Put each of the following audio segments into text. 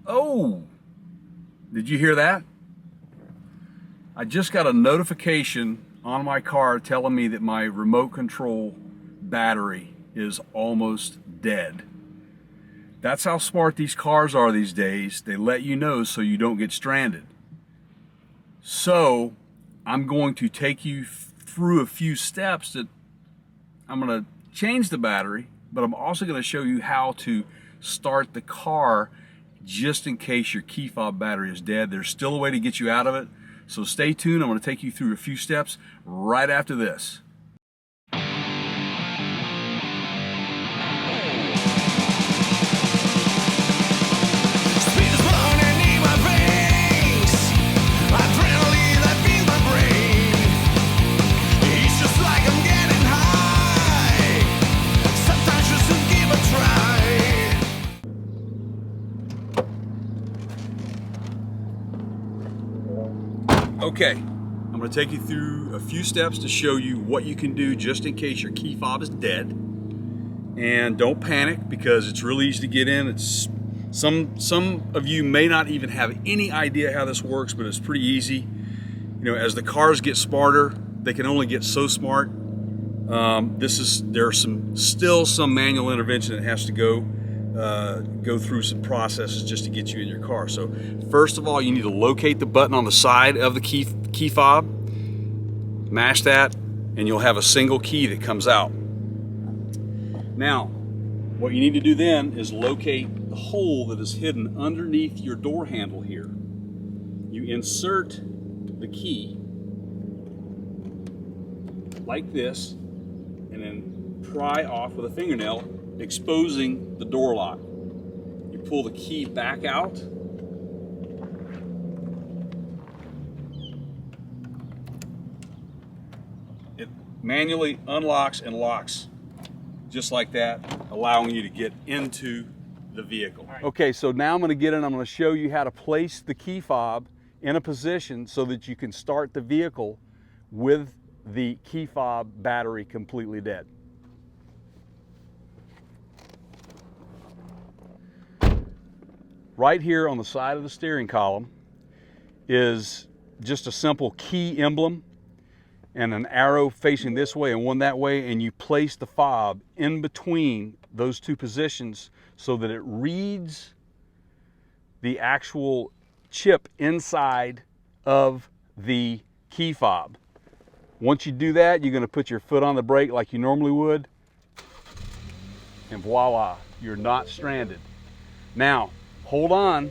Oh, did you hear that? I just got a notification on my car telling me that my remote control battery is almost dead. That's how smart these cars are these days. They let you know so you don't get stranded. So I'm going to take you through a few steps that I'm going to change the battery, but I'm also going to show you how to start the car just in case your key fob battery is dead. There's still a way to get you out of it. So stay tuned. I'm going to take you through a few steps right after this. Okay, I'm going to take you through a few steps to show you what you can do just in case your key fob is dead. And don't panic because it's really easy to get in. It's some of you may not even have any idea how this works, but it's pretty easy. You know, as the cars get smarter, they can only get so smart. There's still some manual intervention that has to go through some processes just to get you in your car. So first of all, you need to locate the button on the side of the key fob, mash that, and you'll have a single key that comes out. Now, what you need to do then is locate the hole that is hidden underneath your door handle here. You insert the key like this, and then pry off with a fingernail, exposing the door lock. You pull the key back out. It manually unlocks and locks just like that, allowing you to get into the vehicle. Okay, so now I'm going to get in. I'm going to show you how to place the key fob in a position so that you can start the vehicle with the key fob battery completely dead. Right here on the side of the steering column is just a simple key emblem and an arrow facing this way and one that way, and you place the fob in between those two positions so that it reads the actual chip inside of the key fob. Once you do that, you're going to put your foot on the brake like you normally would, and voila, you're not stranded. Now, hold on,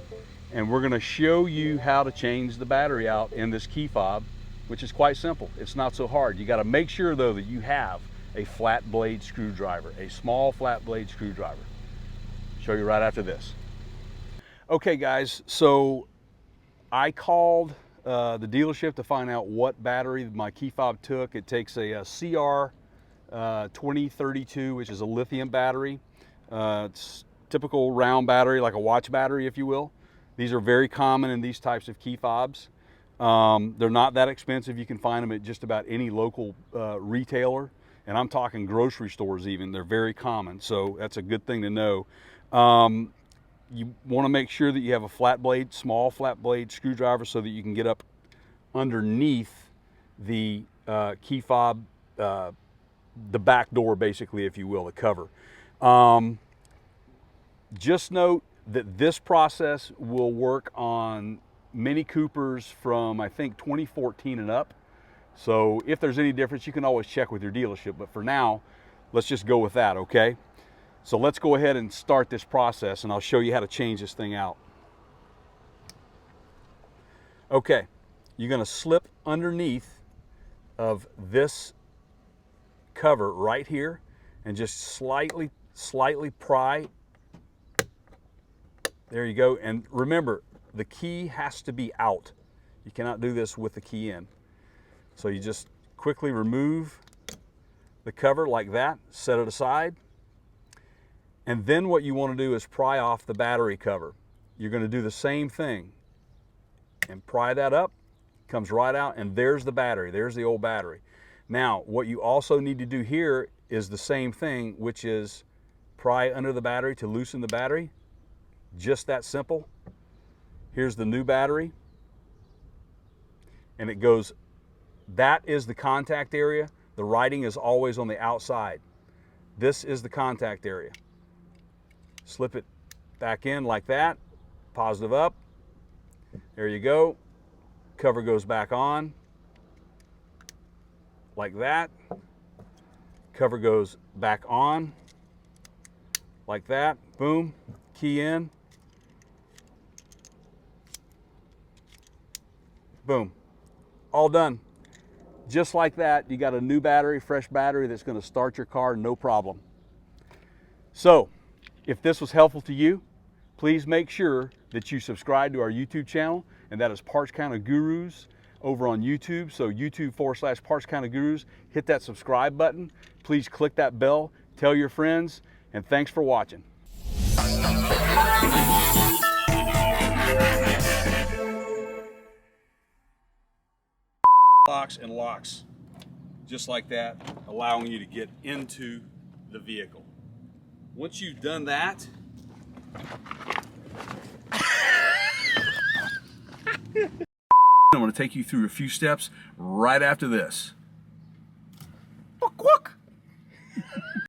and we're going to show you how to change the battery out in this key fob, which is quite simple. It's not so hard. You got to make sure though that you have a flat blade screwdriver, a small flat blade screwdriver. Show you right after this. Okay guys, so I called the dealership to find out what battery my key fob took. It takes a CR 2032, which is a lithium battery. It's typical round battery, like a watch battery, if you will. These are very common in these types of key fobs. They're not that expensive. You can find them at just about any local retailer, and I'm talking grocery stores even. They're very common, so that's a good thing to know. You want to make sure that you have a flat blade, small flat blade screwdriver so that you can get up underneath the key fob, the back door basically, if you will, the cover. Just note that this process will work on Mini Coopers from, I think, 2014 and up. So if there's any difference, you can always check with your dealership. But for now, let's just go with that, okay? So let's go ahead and start this process, and I'll show you how to change this thing out. Okay, you're going to slip underneath of this cover right here and just slightly pry. There you go. And remember, the key has to be out. You cannot do this with the key in. So you just quickly remove the cover like that, set it aside. And then what you want to do is pry off the battery cover. You're going to do the same thing and pry that up, comes right out, and there's the battery. There's the old battery. Now, what you also need to do here is the same thing, which is pry under the battery to loosen the battery. Just that simple. Here's the new battery. And it goes, that is the contact area. The writing is always on the outside. This is the contact area. Slip it back in like that, positive up. There you go. Cover goes back on like that. Cover goes back on like that. Boom, key in. Boom, all done. Just like that, you got a new battery, fresh battery that's going to start your car no problem. So, if this was helpful to you, please make sure that you subscribe to our YouTube channel, and that is Parts Counter Gurus over on YouTube. So YouTube/Parts Counter Gurus. Hit that subscribe button. Please click that bell. Tell your friends, and thanks for watching. Locks and locks, just like that, allowing you to get into the vehicle. Once you've done that, I'm going to take you through a few steps right after this.